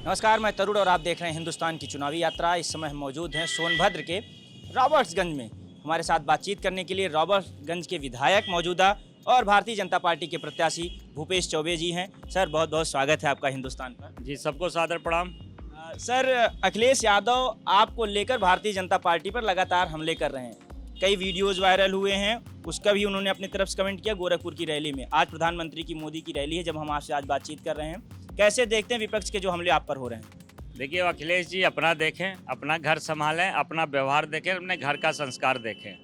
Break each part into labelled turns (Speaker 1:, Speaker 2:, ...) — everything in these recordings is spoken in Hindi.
Speaker 1: नमस्कार, मैं तरुण और आप देख रहे हैं हिंदुस्तान की चुनावी यात्रा। इस समय हम मौजूद हैं सोनभद्र के रॉबर्ट्सगंज में। हमारे साथ बातचीत करने के लिए रॉबर्ट्सगंज के विधायक मौजूदा और भारतीय जनता पार्टी के प्रत्याशी भूपेश चौबे जी हैं। सर, बहुत बहुत स्वागत है आपका हिंदुस्तान पर।
Speaker 2: जी, सबको सादर प्रणाम।
Speaker 1: सर, अखिलेश यादव आपको लेकर भारतीय जनता पार्टी पर लगातार हमले कर रहे हैं। कई वीडियोज वायरल हुए हैं, उसका भी उन्होंने अपनी तरफ से कमेंट किया गोरखपुर की रैली में। आज प्रधानमंत्री की मोदी की रैली है जब हम आपसे आज बातचीत कर रहे हैं। कैसे देखते हैं विपक्ष के जो हमले आप पर हो रहे हैं?
Speaker 2: देखिए, अखिलेश जी अपना देखें, अपना घर संभालें, अपना व्यवहार देखें, अपने घर का संस्कार देखें,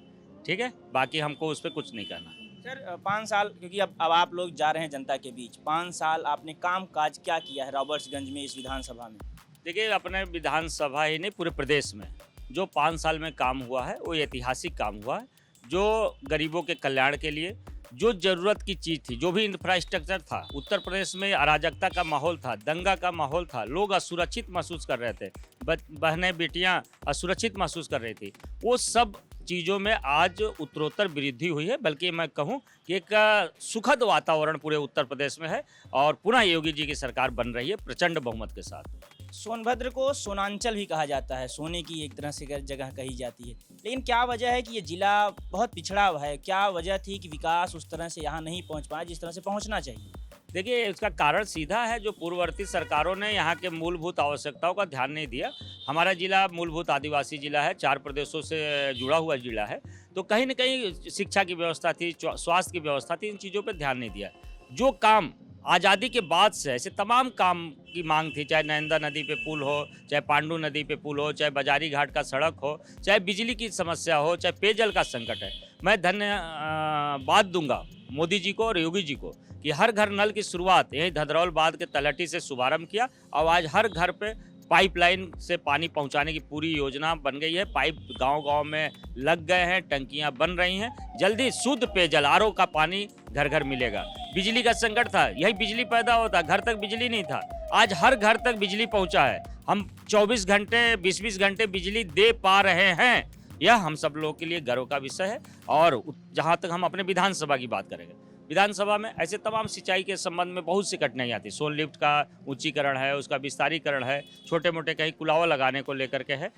Speaker 2: ठीक है। बाकी हमको उस पर कुछ नहीं कहना।
Speaker 1: सर, 5 साल, क्योंकि अब आप लोग जा रहे हैं जनता के बीच, 5 साल आपने काम काज क्या किया है रॉबर्ट्सगंज में, इस विधानसभा में?
Speaker 2: देखिए, अपने विधानसभा ही नहीं पूरे प्रदेश में जो 5 साल में काम हुआ है वो ऐतिहासिक काम हुआ है। जो गरीबों के कल्याण के लिए जो ज़रूरत की चीज़ थी, जो भी इंफ्रास्ट्रक्चर था, उत्तर प्रदेश में अराजकता का माहौल था, दंगा का माहौल था, लोग असुरक्षित महसूस कर रहे थे, बहनें बेटियां असुरक्षित महसूस कर रही थी। वो सब चीज़ों में आज उत्तरोत्तर वृद्धि हुई है। बल्कि मैं कहूँ कि एक सुखद वातावरण पूरे उत्तर प्रदेश में है और पुनः योगी जी की सरकार बन रही है प्रचंड बहुमत के साथ।
Speaker 1: सोनभद्र को सोनांचल भी कहा जाता है, सोने की एक तरह से जगह कही जाती है, लेकिन क्या वजह है कि ये जिला बहुत पिछड़ा हुआ है? क्या वजह थी कि विकास उस तरह से यहाँ नहीं पहुँच पाया जिस तरह से पहुँचना चाहिए?
Speaker 2: देखिए, इसका कारण सीधा है, जो पूर्ववर्ती सरकारों ने यहाँ के मूलभूत आवश्यकताओं का ध्यान नहीं दिया। हमारा जिला मूलभूत आदिवासी जिला है, 4 प्रदेशों से जुड़ा हुआ जिला है, तो कहीं न कहीं शिक्षा की व्यवस्था थी, स्वास्थ्य की व्यवस्था थी, इन चीज़ों पर ध्यान नहीं दिया। जो काम आज़ादी के बाद से ऐसे तमाम काम की मांग थी, चाहे नर्मदा नदी पे पुल हो, चाहे पांडु नदी पे पुल हो, चाहे बाजारी घाट का सड़क हो, चाहे बिजली की समस्या हो, चाहे पेयजल का संकट है। मैं धन्यवाद दूंगा मोदी जी को और योगी जी को कि हर घर नल की शुरुआत यही धदरौल बांध के तलहटी से शुभारंभ किया और आज हर घर पे पाइपलाइन से पानी पहुंचाने की पूरी योजना बन गई है। पाइप गांव-गांव में लग गए हैं, टंकियां बन रही हैं। जल्दी शुद्ध पेयजल आरओ का पानी घर घर मिलेगा। बिजली का संकट था, यही बिजली पैदा होता, घर तक बिजली नहीं था, आज हर घर तक बिजली पहुंचा है। हम 24 घंटे 20-20 घंटे बिजली दे पा रहे हैं, यह हम सब लोगों के लिए गर्व का विषय है। और जहाँ तक हम अपने विधानसभा की बात करेंगे, विधानसभा में ऐसे तमाम सिंचाई के संबंध में बहुत सी कठिनाई आती। सोन लिफ्ट का ऊंचीकरण है, उसका विस्तारीकरण है, छोटे मोटे कहीं कुलावा लगाने को लेकर के है,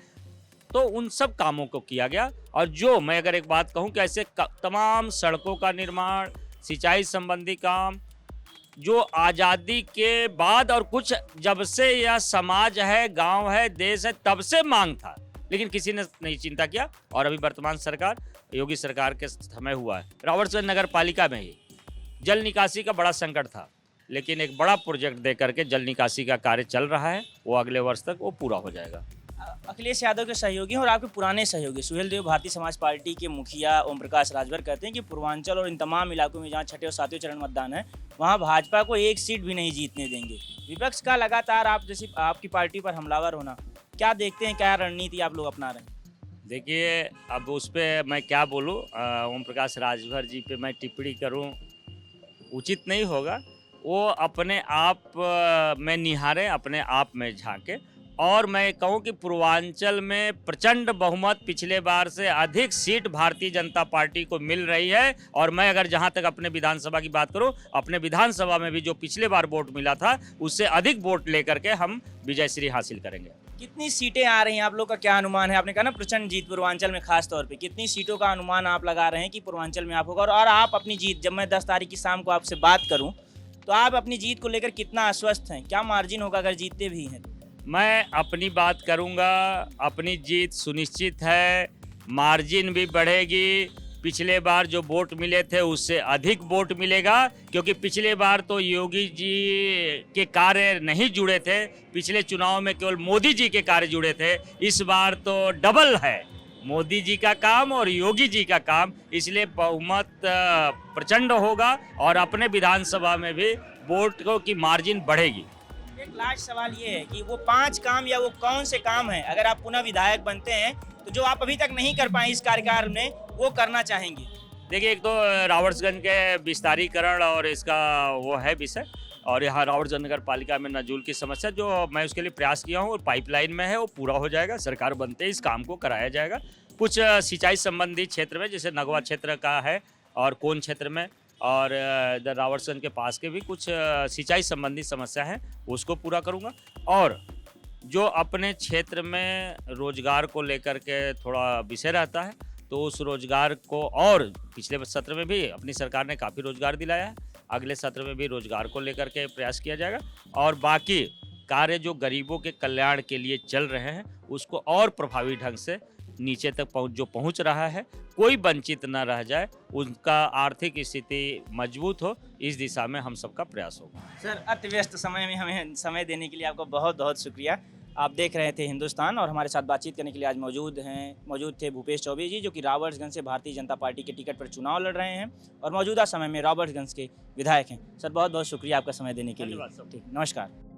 Speaker 2: तो उन सब कामों को किया गया। और जो मैं अगर एक बात कहूं कि ऐसे तमाम सड़कों का निर्माण, सिंचाई संबंधी काम जो आज़ादी के बाद और कुछ जब से यह समाज है, गांव है, देश है, तब से मांग था, लेकिन किसी ने नहीं चिंता किया। और अभी वर्तमान सरकार योगी सरकार के समय हुआ है। रॉबर्ट्सगंज नगर पालिका में ही जल निकासी का बड़ा संकट था, लेकिन एक बड़ा प्रोजेक्ट दे करके जल निकासी का कार्य चल रहा है, वो अगले वर्ष तक वो पूरा हो जाएगा।
Speaker 1: अखिलेश यादव के सहयोगी और आपके पुराने सहयोगी सुहेल देव भारतीय समाज पार्टी के मुखिया ओम प्रकाश राजभर कहते हैं कि पूर्वांचल और इन तमाम इलाकों में जहां 6ठे और 7वें चरण मतदान है, वहां भाजपा को एक सीट भी नहीं जीतने देंगे। विपक्ष का लगातार आप जैसी आपकी पार्टी पर हमलावर होना, क्या देखते हैं, क्या रणनीति आप लोग अपना रहे हैं?
Speaker 2: देखिए, अब उस पर मैं क्या बोलूँ, ओम प्रकाश राजभर जी पे मैं टिप्पणी करूँ उचित नहीं होगा। वो अपने आप में निहारें, अपने आप में झांके। और मैं कहूं कि पूर्वांचल में प्रचंड बहुमत, पिछले बार से अधिक सीट भारतीय जनता पार्टी को मिल रही है। और मैं अगर जहां तक अपने विधानसभा की बात करूं, अपने विधानसभा में भी जो पिछले बार वोट मिला था उससे अधिक वोट लेकर के हम विजयश्री हासिल करेंगे।
Speaker 1: कितनी सीटें आ रही हैं, आप लोग का क्या अनुमान है? आपने कहा ना प्रचंड जीत पूर्वांचल में, खास तौर पे कितनी सीटों का अनुमान आप लगा रहे हैं कि पूर्वांचल में आप होगा? और आप अपनी जीत, जब मैं 10 तारीख की शाम को आपसे बात करूं तो आप अपनी जीत को लेकर कितना आश्वस्त हैं? क्या मार्जिन होगा अगर जीतते भी हैं?
Speaker 2: मैं अपनी बात करूंगा, अपनी जीत सुनिश्चित है, मार्जिन भी बढ़ेगी। पिछले बार जो वोट मिले थे उससे अधिक वोट मिलेगा, क्योंकि पिछले बार तो योगी जी के कार्य नहीं जुड़े थे, पिछले चुनाव में केवल मोदी जी के कार्य जुड़े थे। इस बार तो डबल है, मोदी जी का काम और योगी जी का काम, इसलिए बहुमत प्रचंड होगा और अपने विधानसभा में भी वोटों की मार्जिन बढ़ेगी।
Speaker 1: एक लास्ट सवाल ये है कि वो 5 काम या वो कौन से काम हैं, अगर आप पुनः विधायक बनते हैं तो जो आप अभी तक नहीं कर पाए इस कार्यकाल में, वो करना चाहेंगे?
Speaker 2: देखिए, एक तो रॉबर्ट्सगंज के विस्तारीकरण और इसका वो है विषय, और यहाँ रॉबर्ट्सगंज नगर पालिका में नजूल की समस्या जो मैं उसके लिए प्रयास किया हूँ और पाइपलाइन में है, वो पूरा हो जाएगा। सरकार बनते ही इस काम को कराया जाएगा। कुछ सिंचाई संबंधी क्षेत्र में, जैसे नगवा क्षेत्र का है और कोन क्षेत्र में, और इधर रॉबर्ट्सगंज के पास के भी कुछ सिंचाई संबंधी समस्या है, उसको पूरा करूँगा। और जो अपने क्षेत्र में रोजगार को लेकर के थोड़ा विषय रहता है, तो उस रोजगार को, और पिछले सत्र में भी अपनी सरकार ने काफ़ी रोजगार दिलाया है, अगले सत्र में भी रोजगार को लेकर के प्रयास किया जाएगा। और बाकी कार्य जो गरीबों के कल्याण के लिए चल रहे हैं उसको और प्रभावी ढंग से नीचे तक पहुंच रहा है, कोई वंचित न रह जाए, उनका आर्थिक स्थिति मजबूत हो, इस दिशा में हम सबका प्रयास होगा।
Speaker 1: सर, अति व्यस्त समय में हमें समय देने के लिए आपका बहुत बहुत शुक्रिया। आप देख रहे थे हिंदुस्तान और हमारे साथ बातचीत करने के लिए आज मौजूद थे भूपेश चौबे जी, जो कि रॉबर्ट्सगंज से भारतीय जनता पार्टी के टिकट पर चुनाव लड़ रहे हैं और मौजूदा समय में रॉबर्ट्सगंज के विधायक हैं। सर, बहुत बहुत शुक्रिया आपका समय देने के लिए।
Speaker 2: धन्यवाद सर।
Speaker 1: ठीक, नमस्कार।